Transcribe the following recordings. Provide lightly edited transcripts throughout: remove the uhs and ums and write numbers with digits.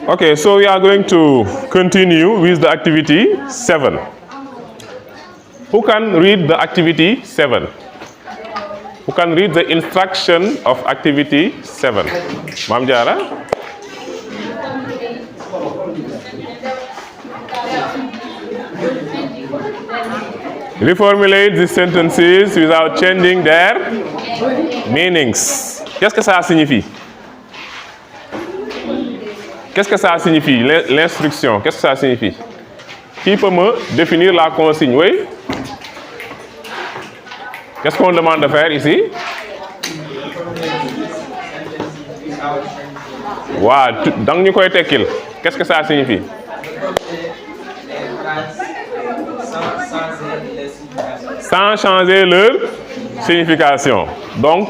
Okay, so we are going to continue with the activity 7. Who can read the activity 7? Who can read the instruction of activity 7? Mam Jara? Reformulate these sentences without changing their meanings. Qu'est-ce que ça signifie? Qu'est-ce que ça signifie, l'instruction? Qu'est-ce que ça signifie? Qui peut me définir la consigne? Oui? Qu'est-ce qu'on demande de faire ici? Wow, donc nous koy tekil. Qu'est-ce que ça signifie? Sans changer leur signification. Donc,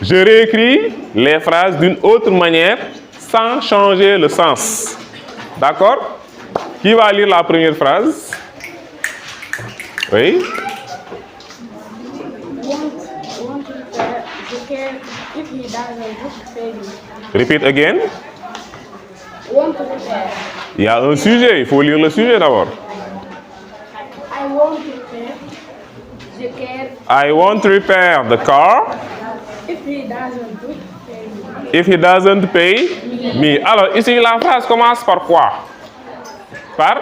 je réécris les phrases d'une autre manière sans changer le sens. D'accord? Qui va lire la première phrase? Oui? Repeat again. Il y a un sujet, il faut lire le sujet d'abord. I won't repair the car if he doesn't pay me. Alors, ici, la phrase commence par quoi? Par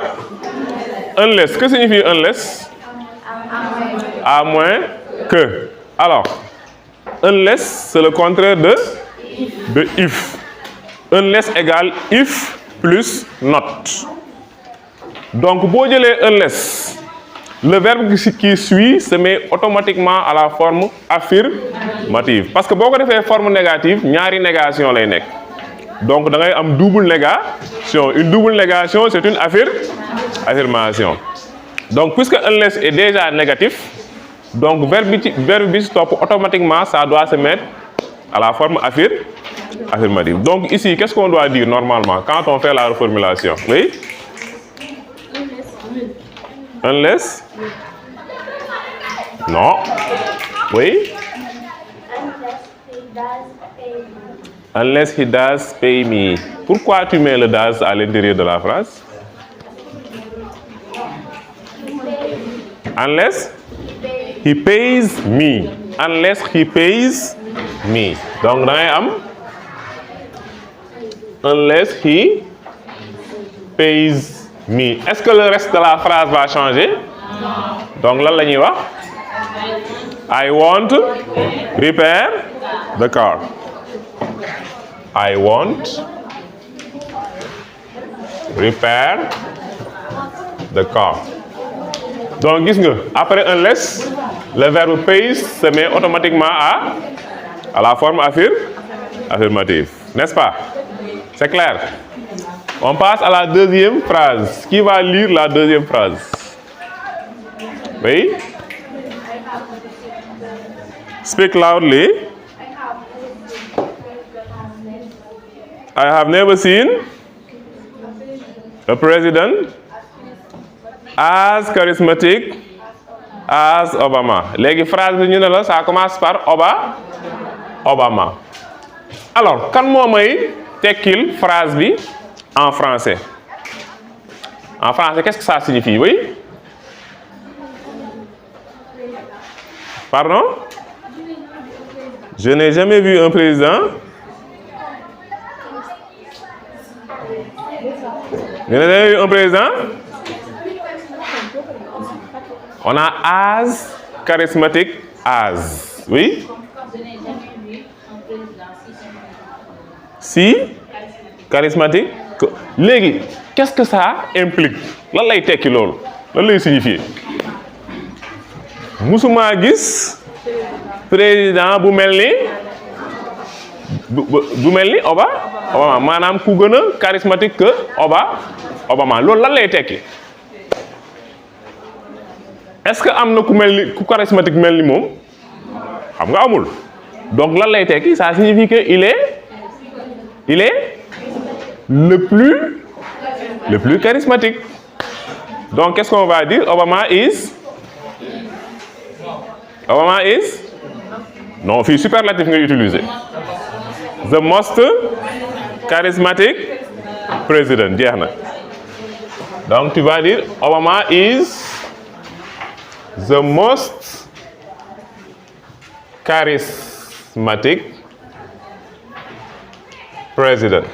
unless. Que signifie unless? À moins que. Alors, unless, c'est le contraire de if. Unless égale if plus not. Donc, pour dire unless, le verbe qui suit se met automatiquement à la forme affirmative. Parce que si on fait forme négative, il y a une négation. Donc, il y a une double négation. Une double négation, c'est une affirmation. Donc, puisque unless est déjà négatif, donc verbe stop automatiquement, ça doit se mettre à la forme affirmative. Donc, ici, qu'est-ce qu'on doit dire normalement quand on fait la reformulation? Oui? Unless? Non. Oui? Unless he does pay me. Pourquoi tu mets le does à l'intérieur de la phrase? Unless he pays me. Unless he pays me. Donc, unless he pays me. Est-ce que le reste de la phrase va changer? Donc là, I won't repair the car. I won't repair the car. Donc, après unless, le verbe pays se met automatiquement à la forme affirmative. N'est-ce pas? C'est clair? On passe à la deuxième phrase. Qui va lire la deuxième phrase? Oui? Speak loudly. I have never seen a president as charismatic as Obama. Les phrases bi ça commence par Obama. Alors, quand moi may tekil phrase bi en français. En français, qu'est-ce que ça signifie? Oui? Pardon? Je n'ai jamais vu un président. Je n'ai jamais vu un président. On a as charismatic as. Oui? Si charismatique. Légui, qu'est-ce que ça implique? Lan lay tekki lolu? Lan lay signifier? Musuma gis président bu melni Obama manam ku gëna charismatique que Obama. Lolu lan lay tekki? Est-ce que amna ku charismatique melni mom? Xam nga amul. Donc lan lay tekki? Ça signifie que il est le plus charismatique. Donc, qu'est-ce qu'on va dire? Obama is? Non, c'est superlatif que utiliser. The most charismatic president jeex na donc tu vas dire Obama is the most charismatic president.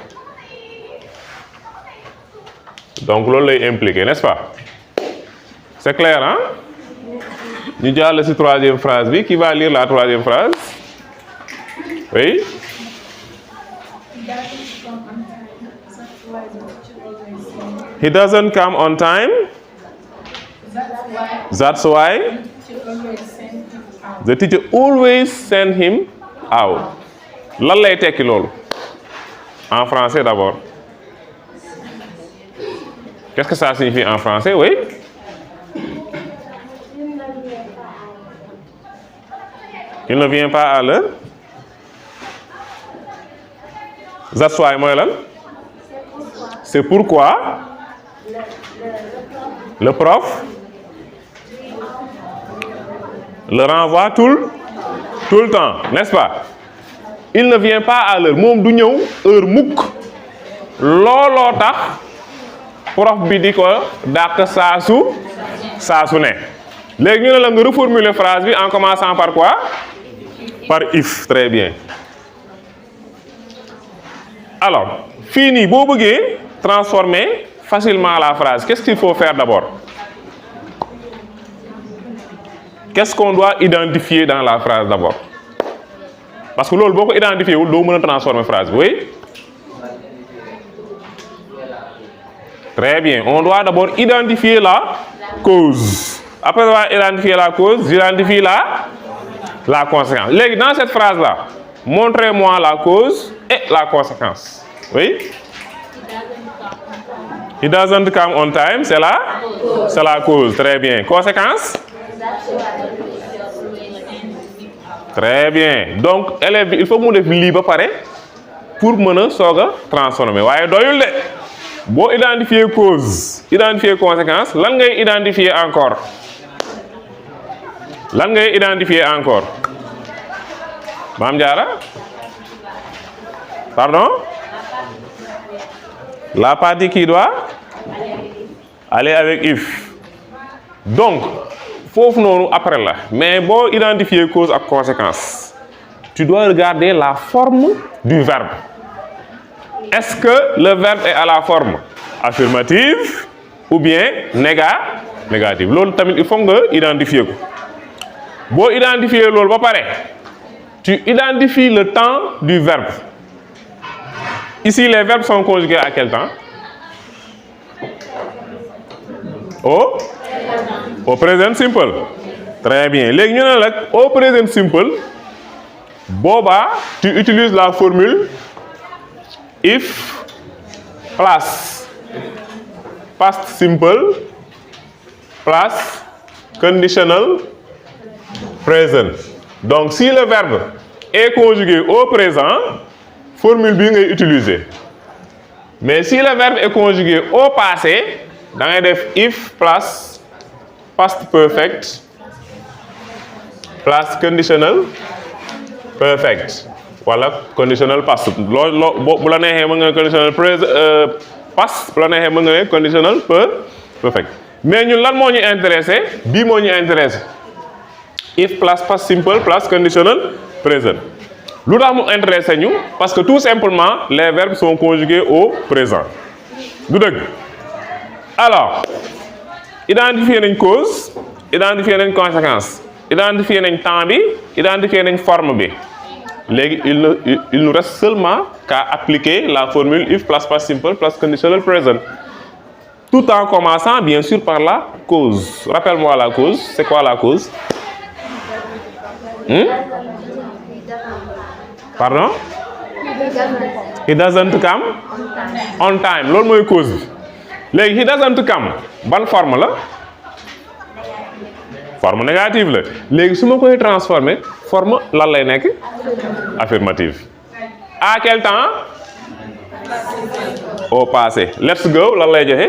Donc loolu lay impliqué, n'est-ce pas? C'est clair, hein? Ñu jàll ci troisième phrase bi. Qui va lire la troisième phrase? Oui? He doesn't come on time. That's why the teacher always send him out. Lan lay tekki loolu? En français d'abord. Qu'est-ce que ça signifie en français? Oui? Il ne vient pas à l'heure. That's why mooy lan? C'est pourquoi le prof le renvoie tout le temps, n'est-ce pas? Il ne vient pas à l'heure. Moom du ñëw heure mukk. Looloo tax prof bi di ko dàq saa su ne. Léegi ñu ne la nga reformuler phrase bi en commençant par quoi? Par if. Très bien. Alors, fii nii boo bëggee transformer facilement la phrase, qu'est-ce qu'il faut faire d'abord? Qu'est-ce qu'on doit identifier dans la phrase d'abord? Parce que loolu boo ko identifié wul doo mën a transformer phrase bi. Oui? Très bien. On doit d'abord identifier la cause. Après avoir identifié la cause, j'identifie la conséquence. Léegi dans cette phrase-là, montrez-moi la cause et la conséquence. Oui? He doesn't come on time, c'est la cause. Très bien. Conséquence? Très bien. Donc élève bi il faut mu def lii ba pare pour mën a soog a transformer waaye doyul de. Boo identifier cause, identifier conséquence, lan ngay identifier encore? Lan ngay identifier encore? Mame Diarra? Pardon? La partie qui doit aller avec if. Donc, foofu noonu après la. Mais boo identifier cause ak conséquence, tu dois regarder la forme du verbe. Est-ce que le verbe est à la forme affirmative ou bien négative? Loolu tamit il faut nga identifier ko. Boo identifier loolu ba pare, tu identifies le temps du verbe. Ici, les verbes sont conjugués à quel temps? Au present simple. Très bien. Léegi ñu ne la au present simple, boobaa tu utilises la formule if plus past simple plus conditional present. Donc si le verbe est conjugué au présent, formule bii ngay utiliser. Mais si le verbe est conjugué au passé, da ngay def if plus past perfect plus conditional perfect. Wala conditional past. Bu la neexee mën nga ne conditional past, bu la neexee mën nga ne conditional perfect. Mais ñun lan moo ñu intéressé? Bii moo ñu intéressé. If plus past simple plus conditional present. Lu tax mu intéressé ñu? Parce que tout simplement les verbes sont conjugués au présent. Du dëgg? Alors, identifier nañ cause, identifier nañ conséquence, identifier nañ temps bi, identifier nañ forme bi. Léegi il nous reste seulement qu'à appliquer la formule if plus past simple plus conditional present. Tout en commençant bien sûr par la cause. Rappelle-moi la cause. C'est quoi la cause? Pardon? He doesn't come on time. Loolu mooy cause bi. Léegi he doesn't come ban forme la? Forme négative la. Léegi su ma koy transformer forme lan lay nekk? Affirmative. À quel temps? Au passé. Let's go lan lay joxe?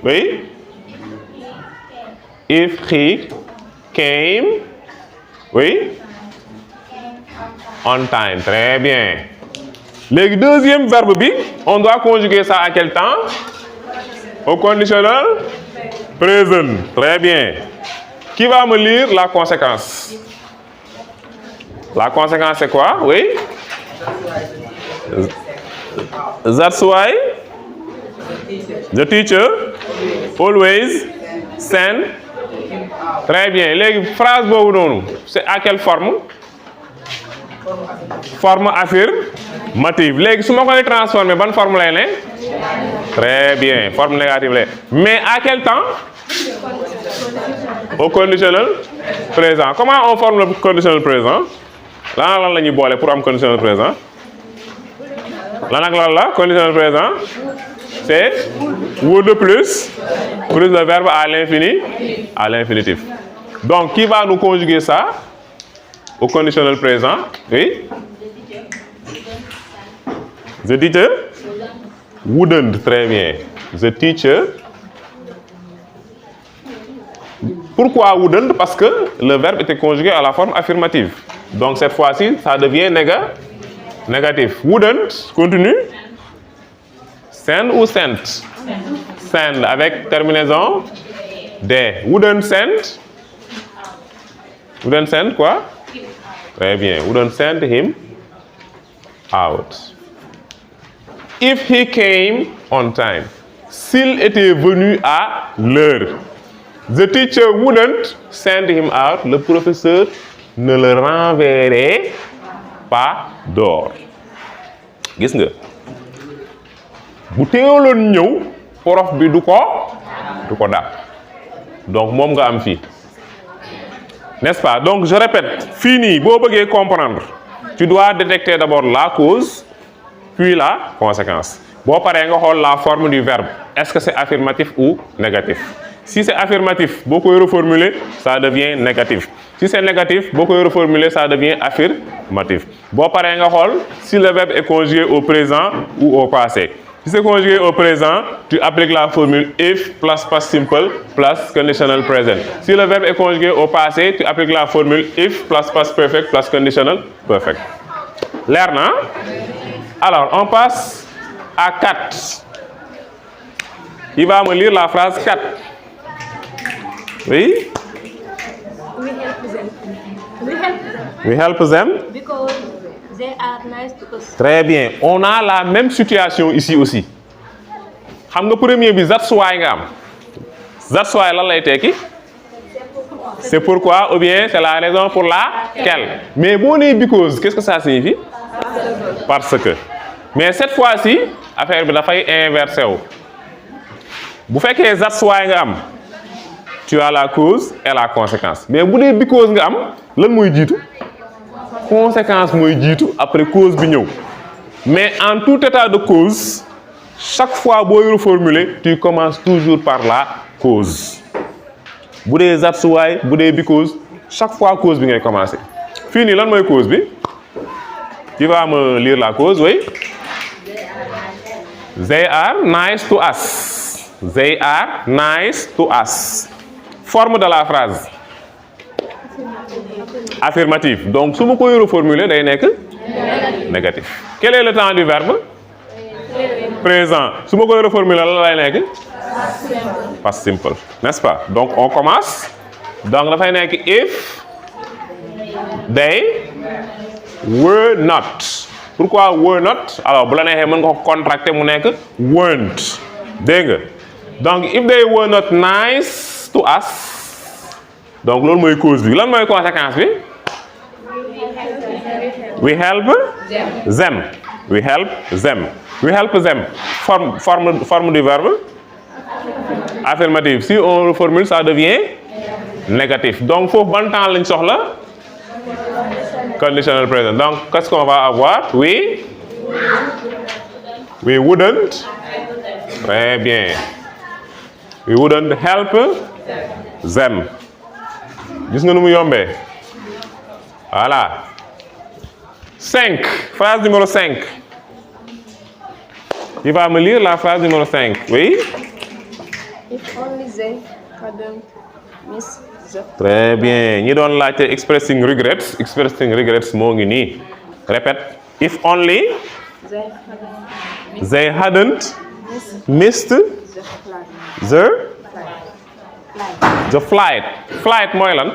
Oui. If he came, oui, on time. Très bien. léegi deuxième verbe bi on doit conjuguer ça à quel temps? Au conditionnel présent. Très bien. Qui va me lire la conséquence? La conséquence c'est quoi? Oui. That's why the teacher always send. Très bien. Léegi phrase boobu noonu c'est à quelle forme? Forme affirmative. Léegi su ma koy transformer ban forme lay ne? Très bien. Forme négative lay. Mais à quel temps? Au conditionnel présent. Comment on forme le conditionnel présent? Lan la ñuy boole pour am conditionnel présent? Lan ak lan la conditionnel présent? C'est would plus le verbe à l'infinitif. Donc qui va nous conjuguer ça au conditionnel présent? Oui. The teacher wouldn't. Très bien. The teacher. Pourquoi wouldn't? Parce que le verbe était conjugué à la forme affirmative. Donc cette fois-ci, ça devient négatif. Wouldn't, continue. Send ou sent? Send avec terminaison D. Wouldn't send? Wouldn't send quoi? Très bien. Wouldn't send him out. If he came on time. S'il était venu à l'heure. The teacher wouldn't send him out. Le professeur ne le renverrait pas dehors. Gis nga bu teeloon ñëw prof bi du ko dàq. Donc moom nga am fii. N'est-ce pas? Donc je répète, fii nii boo bëggee comprendre, tu dois détecter d'abord la cause puis la conséquence. Boo paree nga xool la forme du verbe. Est-ce que c'est affirmatif ou négatif? Si c'est affirmatif, boo koy reformuler, ça devient négatif. Si c'est négatif, boo koy reformuler, ça devient affirmatif. Boo paree nga xool si le verbe est conjugué au présent ou au passé. Si c'est conjugué au présent, tu appliques la formule if plus past simple plus conditional present. Si le verbe est conjugué au passé, tu appliques la formule if plus past perfect plus conditional perfect. Leer na? Alors, on passe à 4. Il va me lire la phrase 4. Oui? We help them. Because they are nice to us. Très bien. On a la même situation ici aussi. Xam nga premier bi that's why nga am. That's why lan lay tekki? C'est pourquoi ou bien c'est la raison pour laquelle. Mais boo nee because, qu'est-ce que ça signifie? Parce que. Mais cette fois-ci, affaire bi dafay inversé wu. Bu fekkee that's why nga am, tu as la cause et la conséquence. Mais bu dee because nga am, lan mooy jiitu? Conséquence mooy jiitu après cause bi ñëw. Mais en tout état de cause, chaque fois booy reformuler, tu commences toujours par la cause. Bu dee that's why, bu dee because, chaque fois cause bi ngay commencer. Fii nii lan mooy cause bi? Tu vas me lire la cause, oui? They are nice to us. They are nice to us. Forme de la phrase. Affirmatif. Donc, si je peux reformuler, c'est négatif. Quel est le temps du verbe? Présent. Si je peux reformuler, c'est past simple. N'est-ce pas? Donc, on commence. Donc, il faut dire if they were not. Pourquoi were not? Alors, si vous voulez contracter, vous weren't. Donc, if they were not nice to us, donc, c'est la cause. Quelle est la conséquence? We help them. We help them. We help them. Forme du verbe? Affirmative. Si on reformule, ça devient négatif. Donc, il faut bon temps lañ soxla? Conditional present. Donc, qu'est-ce qu'on va avoir? We wouldn't. Très bien. We wouldn't help them. Gis nga nu mu yombee? Voilà. 5. Phrase numéro 5. Il va me lire la phrase numéro 5. Oui? If only they hadn't missed the... Très bien. Ñi doon laajte expressing regrets moo ngi nii. Répète. If only They hadn't missed the flight. Flight mooy lan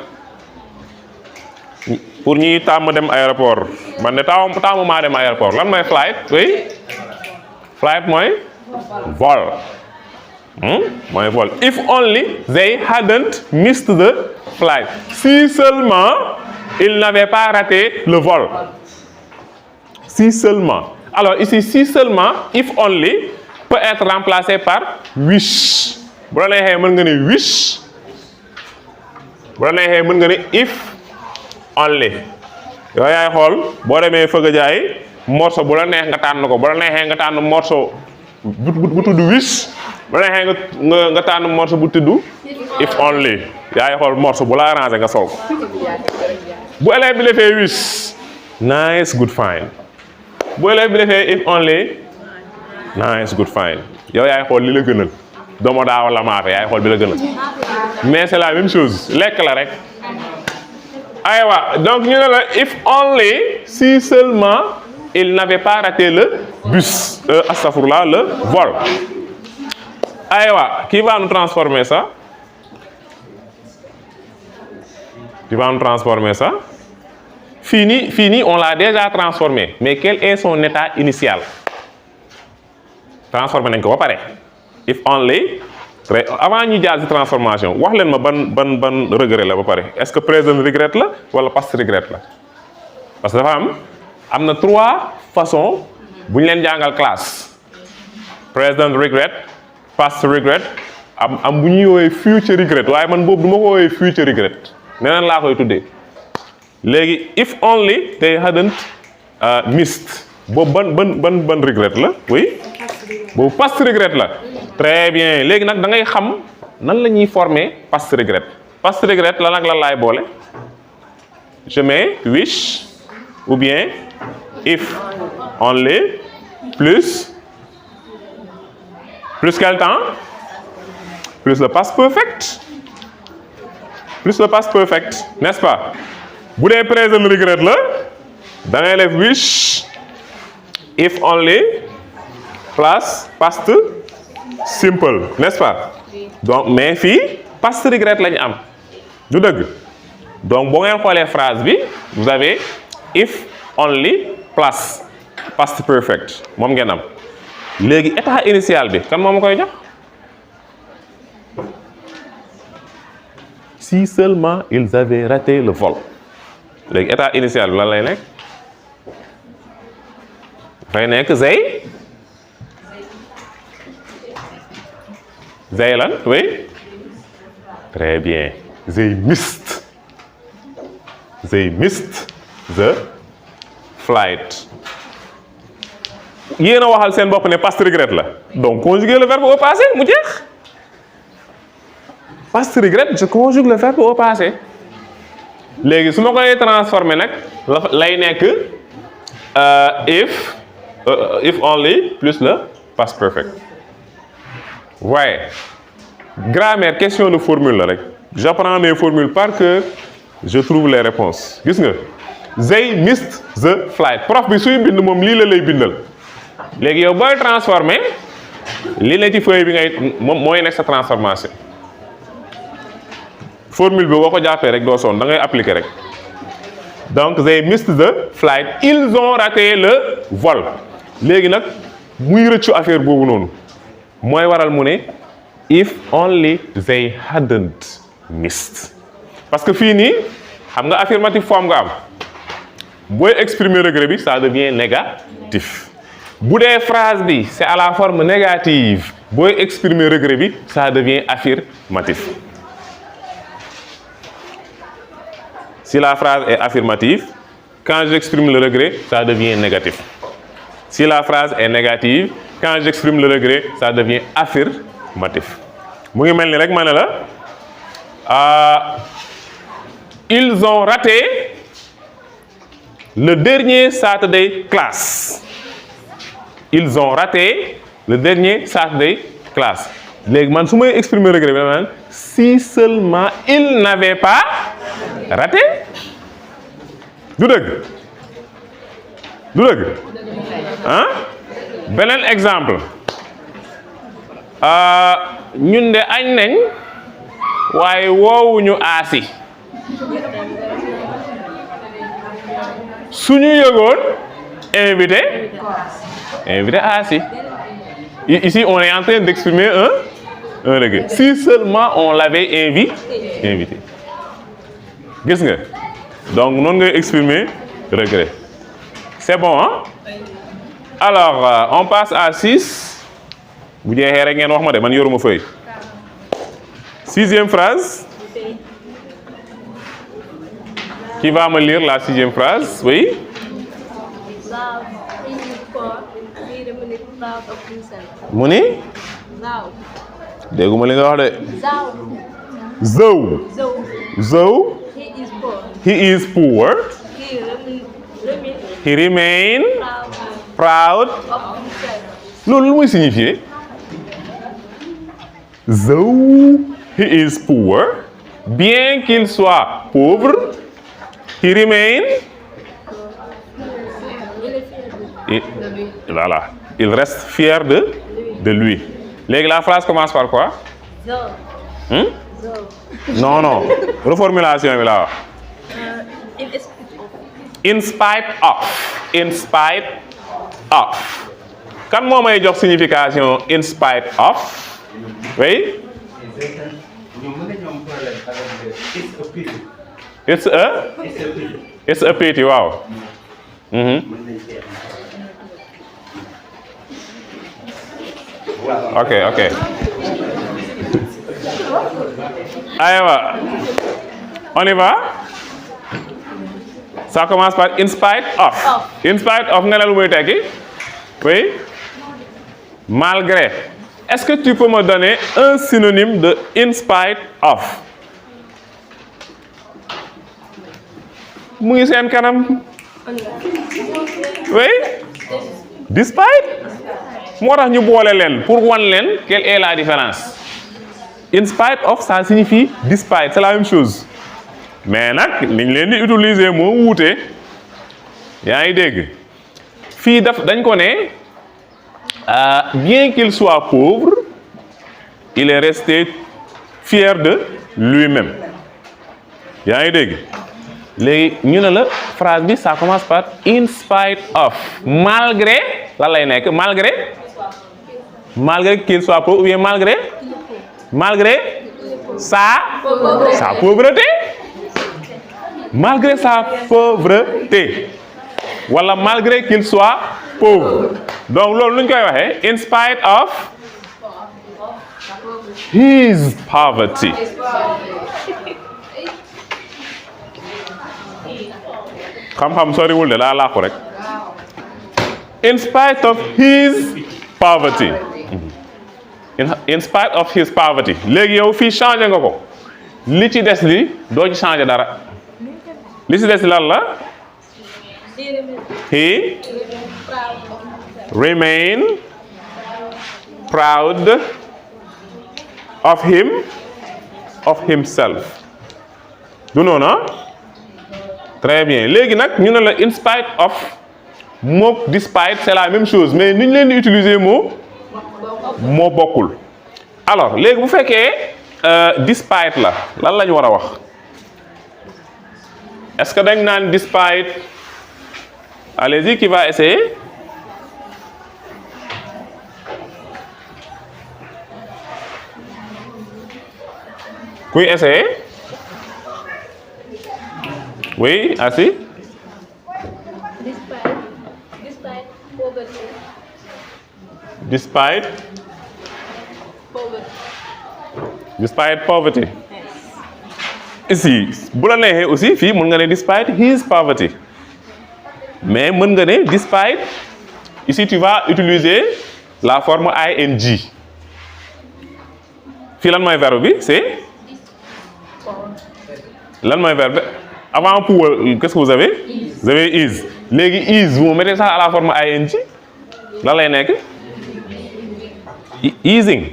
pour ñi tàmm dem aéroport man ne tàmm maa dem aéroport lan mooy flight oui flight mooy vol mooy vol. If only they hadn't missed the flight. Si seulement ils n'avaient pas raté le vol. Si seulement. Alors ici si seulement if only peut être remplacé par wish. bu la neexee mën nga ne wish. bu la neexee mën nga ne if only. yooyu yaay xool boo demee fëgg jaay morceau bu la neex nga tànn ko bu la neexee nga tànn morceau bu tudd wish. bu la neexee nga tànn morceau bu tudd if only. yaay xool morceau bu la arrangé nga sol ko. bu élève bi defee wish. nice good fine. bu élève bi defee if only. nice good fine. yow yaay xool li la gënal. doomu daa wala maafe yaay xool bi la gënal. mais c'est la même chose lekk la rek. aywa donc ñu ne la if only si seulement il n'avait pas raté le bus astaghfirullah le vol. aywa qui va nous transformer ça? Qui va nous transformer ça? Fini on l'a déjà transformé mais quel est son état initial? Transformé nañ ko ba pare. If only avant ñu jaar ci transformation wax leen ma ban regret la ba pare est-ce que present regret la wala past regret la parce que dafa am na 3 façons bu ñu leen jàngal classe present regret past regret am bu ñuy woowee future regret waaye man boobu du ma ko woowee future regret neneen laa koy tuddee léegi if only they hadn't missed boobu ban regret la oui boobu past regret la. Très bien léegi nag da ngay xam nan la ñuy former past regret. Past regret la nag la laay boole je mets wish ou bien if only plus quel temps plus le past perfect n'est-ce pas bu dee present regret la da ngay def wish if only plus past simple n'est-ce pas donc mais fii past regret la ñu am du dëgg donc boo ngeen xoolee phrase bi vous avez if only plus past perfect moom ngeen am léegi état initial bi kan moom koy jox si seulement ils avaient raté le vol léegi état initial bi lan lay nekk dafay nekk They lan oui très bien they missed the flight. yéen a waxal seen bopp ne past regret la donc conjuguer le verbe au passé mu jeex past regret je conjugue le verbe au passé léegi su ma koy transformer nag lay nekk if only plus le past perfect. waaye grammaire question de formule la rek j'apprends mes formules par cœur je trouve les réponses gis nga they missed the flight prof bi suy bind moom lii la lay bindal léegi yow booy transformer li ne ci feuille bi ngay moom mooy nekk sa transformation formule bi boo ko jàppee rek doo sonn da ngay appliquer rek donc they missed the flight ils ont raté le vol léegi nag muy rëccu affaire boobu noonu mooy waral mu ne if only they hadn't missed parce que fii nii xam nga affirmative forme nga am booy exprimer regret bi ça devient négatif bu dee phrase bi c'est à la forme négative booy exprimer regret bi ça devient affirmatif si la phrase est affirmative quand j'exprime le regret ça devient négatif si la phrase est négative quand j'exprime le regret ça devient affirmatif mu ngi mel ni rek ma ne la ils ont raté le dernier Saturday class ils ont raté le dernier Saturday class léegi man su may exprimer regret bi dama naan si seulement ils n'avaient pas raté du dëgg ah beneen exemple ñun de añ nañ waaye woowuñu aasi suñu yëgoon invité aasi. Ici on est en train d'exprimer un regret. Si seulement on l'avait invité gis nga donc noonu ngay exprimer regret. C'est bon hein? Alors on passe à 6 bu jeexee rek ngeen wax ma de man yoruma feuille. 6e phrase. Qui va me lire la 6e phrase? Oui. mu ni. dégguma li nga wax de. Zow. He is poor. He remain proud. loolu lu muy signifier. Zow he is poor. Bien qu'il soit pauvre. He remain. Voilà. Il reste fier de lui. Léegi la phrase commence par quoi? Non. Reformulation bi la wax. In spite of. Kan moo may jox signification in spite of? Oui. It's a pity, waaw. Ok. Aywa. On y va? Ça commence par in spite of. In spite of nga ne lu muy tekki? Oui. Malgré. Est-ce que tu peux me donner un synonyme de in spite of? Mu ngi seen kanam. Oui. Despite. moo tax ñu boole leen pour wan leen quelle est la différence. In spite of ça signifie despite c'est la même chose mais nag niñ leen di utiliser moo wuute yaa ngi dégg fii dañ ko ne bien qu'il soit pauvre il est resté fier de lui-même yaa ngi dégg léegi ñu ne la phrase bi ça commence par in spite of malgré lan lay nekk malgré qu'il soit pauvre ou bien malgré sa pauvreté malgré sa pauvreté wala malgré qu'il soit pauvre donc loolu nu ñu koy waxee in spite of his poverty xam-xam soriwul de laa làqu rek in spite of his poverty in spite of his poverty léegi yow fii changé nga ko li ci des li doo ci changé dara li ci des lan la he remain proud of himself du noonu très bien léegi nag ñu ne la in spite of mook despite c'est la même chose mais ni ñu leen di utiliser moo bokkul alors léegi bu fekkee despite la lan la ñu war a wax est-ce que dañ naan despite allez-y qui va essayer kuy essayer oui assis despite poverty ici bu la neexee aussi fii mën nga ne despite his poverty mais mën nga ne despite ici tu vas utiliser la forme ing fii lan mooy verbe bi c'est lan mooy verbe avant pour qu'est-ce que vous avez is léegi is vous mettez ça à la forme ing lan lay nekk easing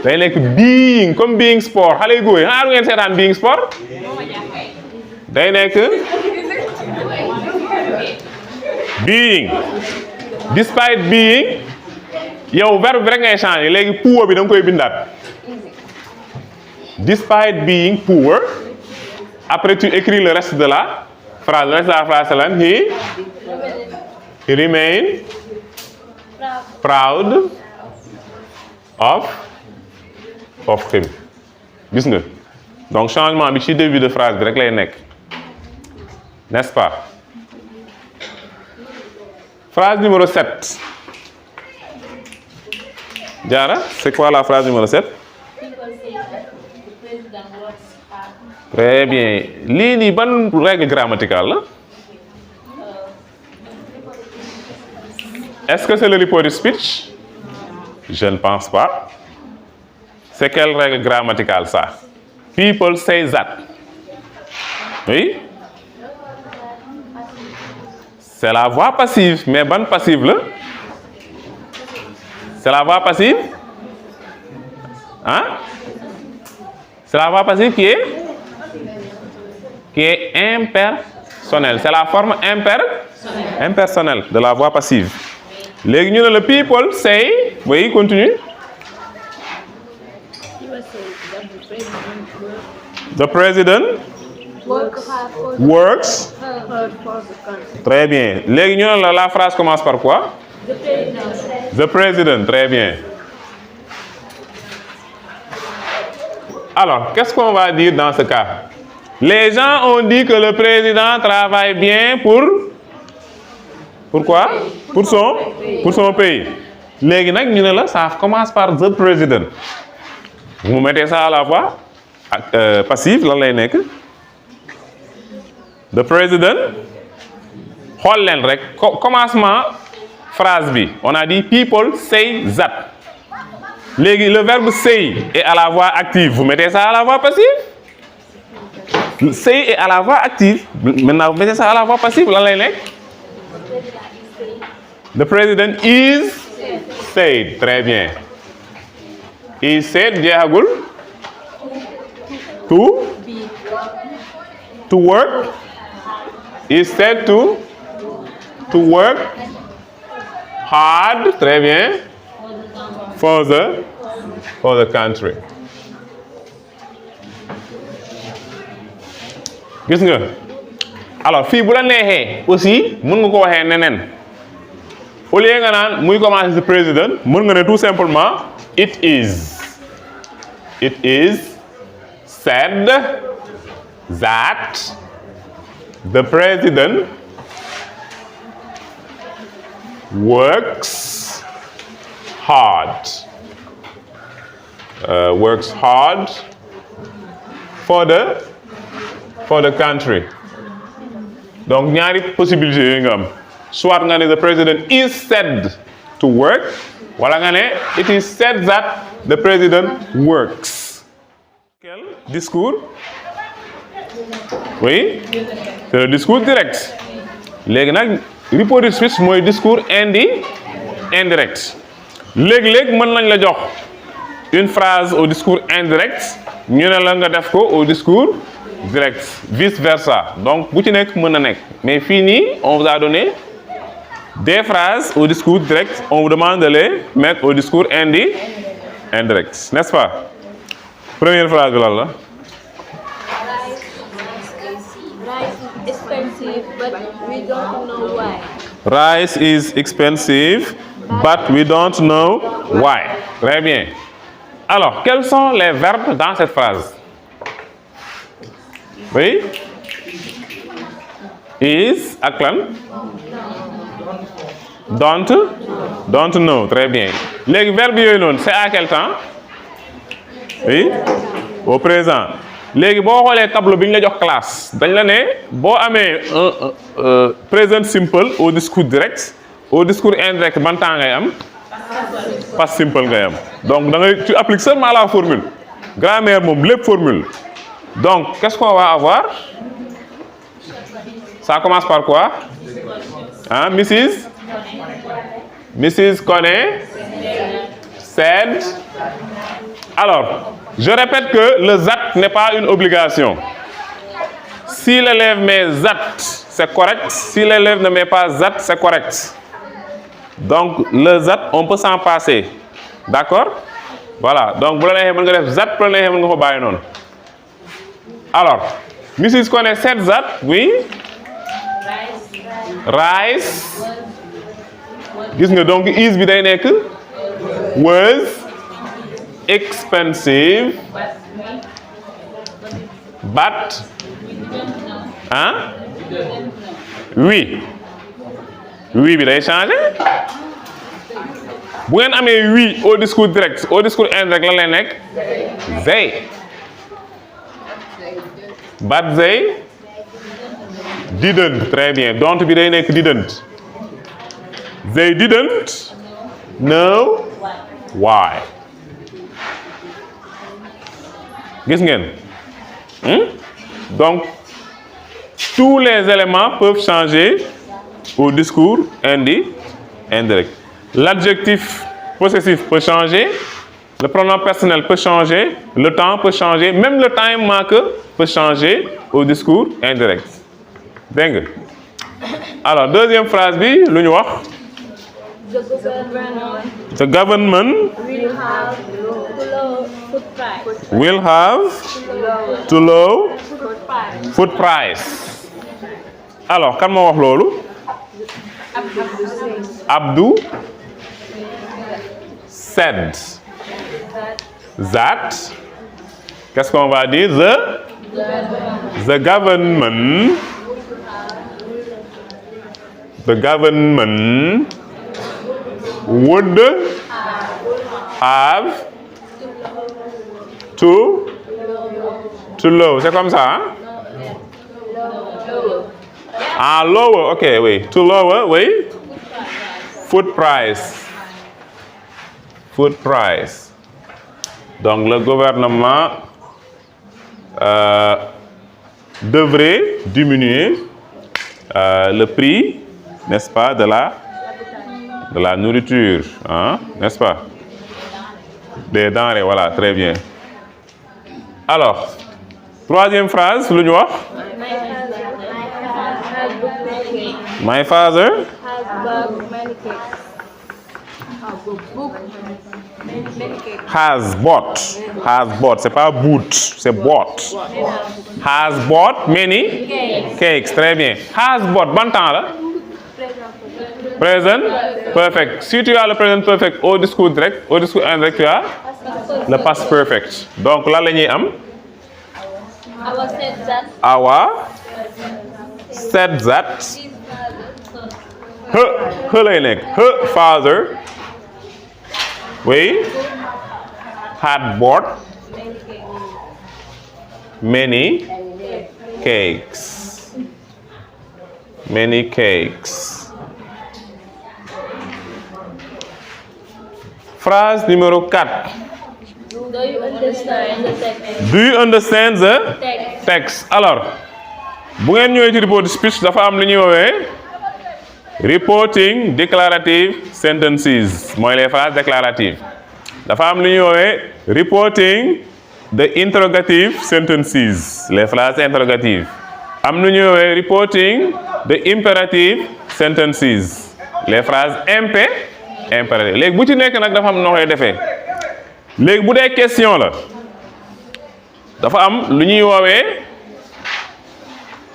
day nekk being comme being sport xale yu góor yi xanaa du ngeen seetaan being sport day nekk being despite being yow verbe bi rek ngay changer léegi poor bi da nga koy bindaat despite being poor après tu écris le reste de la phrase. Le reste de la phrase c'est lan he remain proud of him. Gis nga donc changement bi ci début de phrase bi rek lay nekk n'est-ce pas? Phrase numéro 7. Diara, c'est quoi la phrase numéro 7? Très bien. Lii nii ban règle grammaticale la? Est-ce que c'est le reported speech? Je ne pense pas. C'est quelle règle grammaticale ça? People say that. Oui? C'est la voix passive, mais bonne passive là? C'est la voix passive? Hein? C'est la voix passive qui est impersonnelle. C'est la forme impersonnelle de la voix passive. Léegi ñu ne le people say, oui, continue. The president works hard for the country. Très bien. Léegi ñu ne la phrase commence par quoi? The president. Très bien. Alors, qu'est-ce qu'on va dire dans ce cas? Les gens ont dit que le président travaille bien pour quoi? Pour son pays. Léegi nag ñu ne la ça commence par the president. Vous mettez ça à la voix passive lan lay nekk? The president. Xool leen rek commencement phrase bi on a dit people say that. Léegi le verbe say est à la voix active. Vous mettez ça à la voix passive. Say est à la voix active. Maintenant vous mettez ça à la voix passive lan lay nekk? The president is said. Très bien. Is said jeexagul. To work. Is said to work hard. Très bien. For the country. Gis nga alors fii bu la neexee aussi mën nga ko waxee neneen au lieu nga naan muy commencer the president mën nga ne tout simplement it is said that the president works hard for the country. Donc ñaari possibilités yooyu nga am soit nga ne the president is said to work wala nga ne it is said that the president works. Quel discours? Oui, c'est le discours direct. Léegi nag reported speech mooy discours indirect. Léegi mën nañ la jox une phrase au discours indirect ñu ne la nga def ko au discours direct vice versa donc bu ci nekk mën na nekk mais fii nii on vous a donné des phrases au discours direct on vous demande de les mettre au discours indirect n'est-ce pas? Première phrase bi lan la? Rice is expensive but we don't know why. Très bien. Alors, quels sont les verbes dans cette phrase? Oui? Is ak lan? Don't know. Très bien. Léegi verbe yooyu noonu c'est à quel temps? Oui? Au présent. Léegi boo xoolee tableau bi ñu la jox classe dañ la ne boo amee un present simple au discours direct au discours indirect ban temps ngay am? Past simple ngay am. Donc tu appliques seulement la formule. Grammaire moom lépp formule. Donc qu'est-ce qu'on va avoir? Ça commence par quoi? Hein, Mrs. Connaît said. Alors, je répète que le that n'est pas une obligation. Si l'élève met that, c'est correct. Si l'élève ne met pas that, c'est correct. Donc le that, on peut s'en passer. D'accord? Voilà. Donc bu la neexee mën nga def that, bu la neexee mën nga ko bàyyi noonu. Alors, Mrs. connaît said that, oui? Rice. Gis nga donc is bi day nekk was expensive but oui bi day changer bu ngeen amee oui au discours direct au discours indirect lan lay nekk they but they didn't. Très bien. Don't bi day nekk didn't. They didn't know why. Gis ngeen? Donc tous les éléments peuvent changer au discours indirect. L'adjectif possessif peut changer, le pronom personnel peut changer, le temps peut changer, même le time marker peut changer au discours indirect. Dégg nga? Alors deuxième phrase bi lu ñu wax? The government will have too low food price. Alors kan moo wax loolu? Abdou said that. Qu'est-ce qu'on va dire? The government would have too low. C'est comme ça, hein? Lower, ok, oui. To lower, oui. Food price. Donc le gouvernement devrait diminuer le prix, n'est-ce pas, de la nourriture, hein, n'est-ce pas? Des denrées, voilà, très bien. Alors, troisième phrase, lu ñu wax? My father has bought, c'est pas boot, c'est bought. Has bought many cakes, très bien. Has bought, ban temps la? Present perfect. Si tu as le present perfect au discours direct, au discours indirect, tu as le past perfect. Donc là la ñuy am? Our said that. Her lay nekk. Her father, oui, had bought many cakes. Phrase numéro 4. Do you understand the text? Do you understand the text? Alors, bu ngeen ñëwee ci report speech dafa am lu ñuy woowee reporting declarative sentences mooy les phrases déclaratives. Dafa am lu ñuy woowee reporting the interrogative sentences les phrases interrogatives. Am lu ñuy woowee reporting the imperative sentences les phrases impératives. Léegi bu ci nekk nag dafa am noo koy defee. Léegi bu dee question la dafa am lu ñuy woowee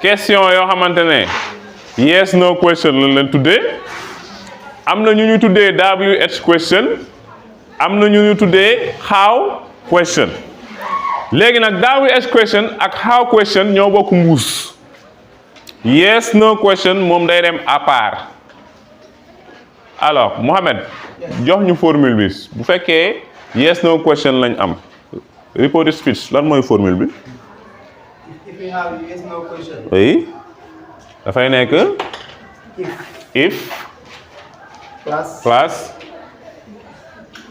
question yoo xamante ne yes no question lañ leen tuddee. Am na ñu ñu tuddee WH question, am na ñu ñu tuddee how question. Léegi nag WH question ak how question ñoo bokk mbuus. Yes no question moom day dem à part. Alors Mohamed jox ñu formule bi bu fekkee yes no question lañ am reported speech lan mooy formule bi? If you have yes no question. Oui. Dafay nekk if plus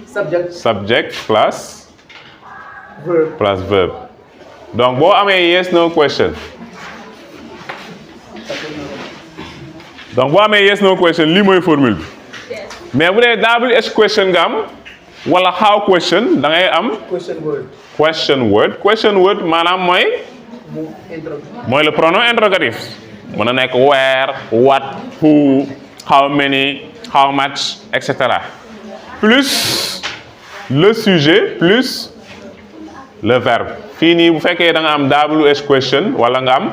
subject plus verb. Donc boo amee yes no question. Donc boo amee yes no question lii mooy formule bi. Mais bu dee WH question nga am wala how question da ngay am question word maanaam mooy le pronom interrogatif mën na nekk where, what, who, how many, how much, etc. plus le sujet plus le verbe. fii nii bu fekkee da nga am WH question wala nga am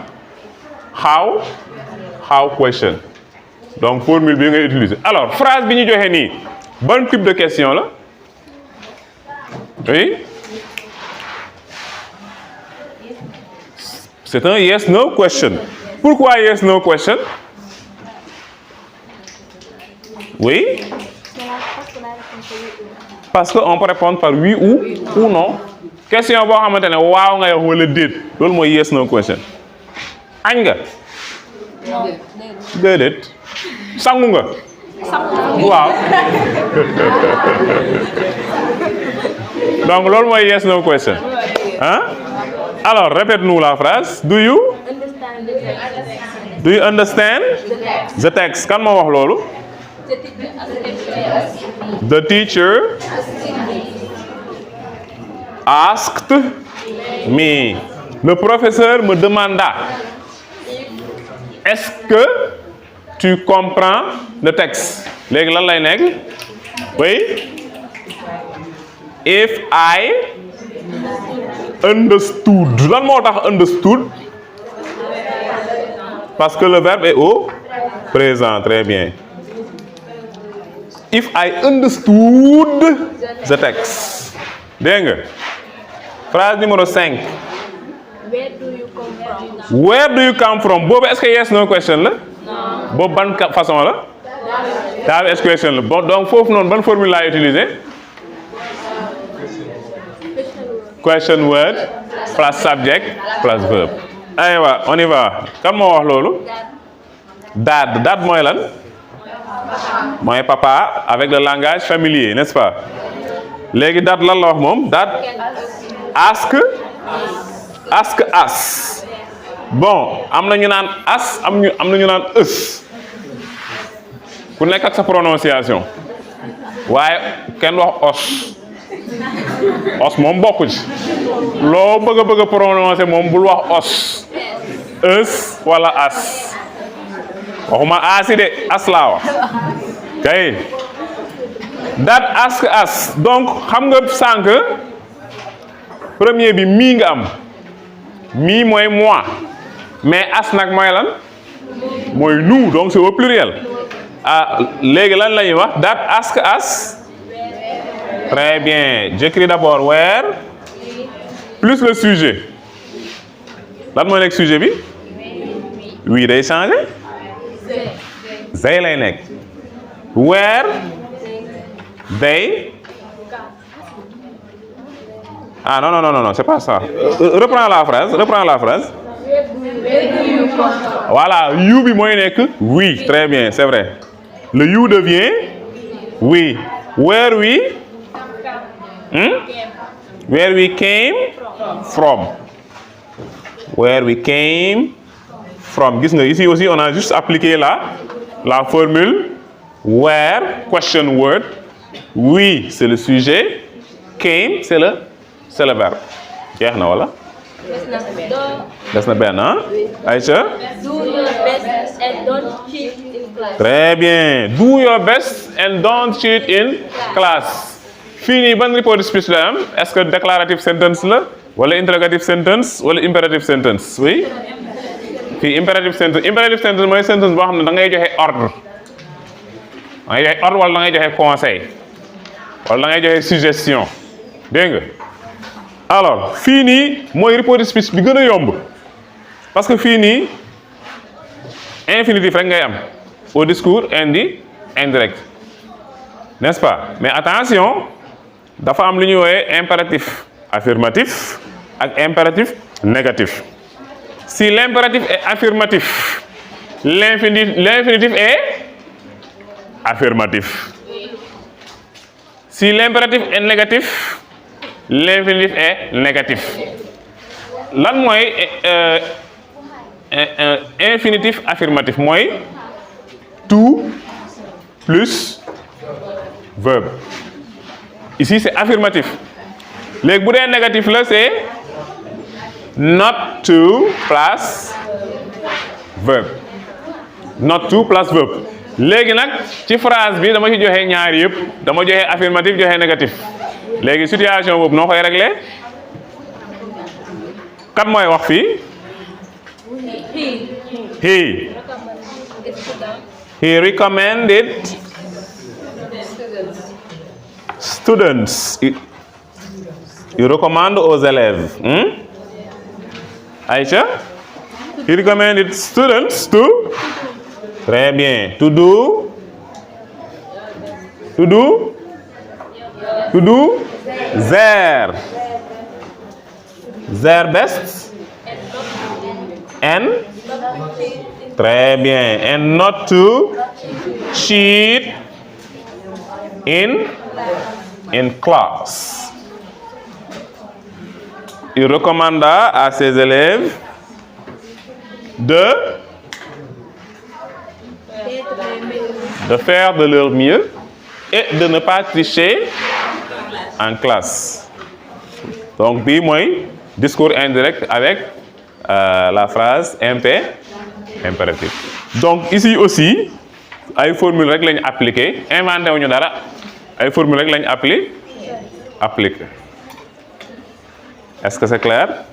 how question donc formule bi ngay utiliser. alors phrase bi ñu joxe nii ban type de question la oui c'est un yes no question. Pourquoi yes no question? Oui. Parce que on peut répondre par oui ou non. question boo xamante ne waaw nga wax wala déet loolu mooy yes no question. añ nga. déedéet. sangu nga. waaw. donc loolu mooy yes no question. hein? alors répète-nous la phrase. Do you understand the text? kan moo wax loolu? The teacher asked me. Le professeur me demanda. Est-ce que tu comprends le texte? léegi lan lay nekk? oui. If I understood. lan moo tax understood? parce que le verbe est au présent. très bien. If I understood the text. dégg nga. phrase numéro 5. Where do you come from? Where do you come from? boobu est-ce que yes no question la? Non. boobu ban façon la? WH question la. bon donc foofu noonu ban formule laa utiliser? question word plus subject plus verb. aywa on y va. kan moo wax loolu? dad mooy lan? mooy papa avec le langage familier, n'est-ce pas? léegi dad lan la wax moom? dad ask us. bon am na ñu naan as am na ñu naan us. ku nekk ak sa prononciation. waaye kenn wax os moom bokku ci. loo bëgg a prononcer moom bul wax os. us wala as. waxuma asi de as laa wax. kay that ask us. donc xam nga sànq premier bi mii nga am. mii mooy moi. mais as nag mooy lan? mooy nous donc c'est au pluriel. léegi lan la ñuy wax? that ask us. très bien. j'écris d'abord where plus le sujet. lan mooy nekk sujet bi? oui day changer. they lay nekk. where they. non c'est pas ça. reprends la phrase. voilà you bi mooy nekk oui. très bien c'est vrai. le you devient oui. where we came from. where we came from. gis nga ici aussi on a juste appliqué la formule where question word. we c'est le sujet. came c'est le verbe. jeex na wala? des na benn ah. Aïcha. Do your best and don't cheat in class. très bien. do your best and don't cheat in class. fii nii ban report speech la am? est-ce que declarative sentence la wala interrogative sentence wala imperative sentence? oui. fii imperative sentence mooy sentence boo xam ne da ngay joxe ordre. wala da ngay joxe conseil. wala da ngay joxe suggestion. dégg nga. alors fii nii mooy report speech bi gën a yomb. parce que fii nii infinitif rek ngay am. au discours indirect. n'est-ce pas? mais attention dafa am lu ñuy woowee impératif affirmatif ak impératif négatif. si l'impératif est affirmatif, l'infinitif est affirmatif. Si l'impératif est négatif, l'infinitif est négatif. lan mooy infinitif affirmatif mooy tout plus verbe. Ici c'est affirmatif. léegi bu dee négatif la c'est not to plus verbe. not to plus verb. léegi nag ci phrase bi dama ci joxe ñaar yëpp dama joxe affirmatif joxe négatif léegi situation boobu noo koy régler kan mooy wax fii he recommended students. Il recommande aux élèves. Aïcha? He recommended students to? Très bien. To do their best. And? Très bien. And not to cheat in class. Il recommanda à ses élèves de faire de leur mieux et de ne pas tricher en classe. Donc bii mooy discours indirect avec la phrase impératif. Donc ici aussi ay formule rek lañu appliqué inventé wuñu dara ay formule rek lañu appliqué. Est-ce que c'est clair?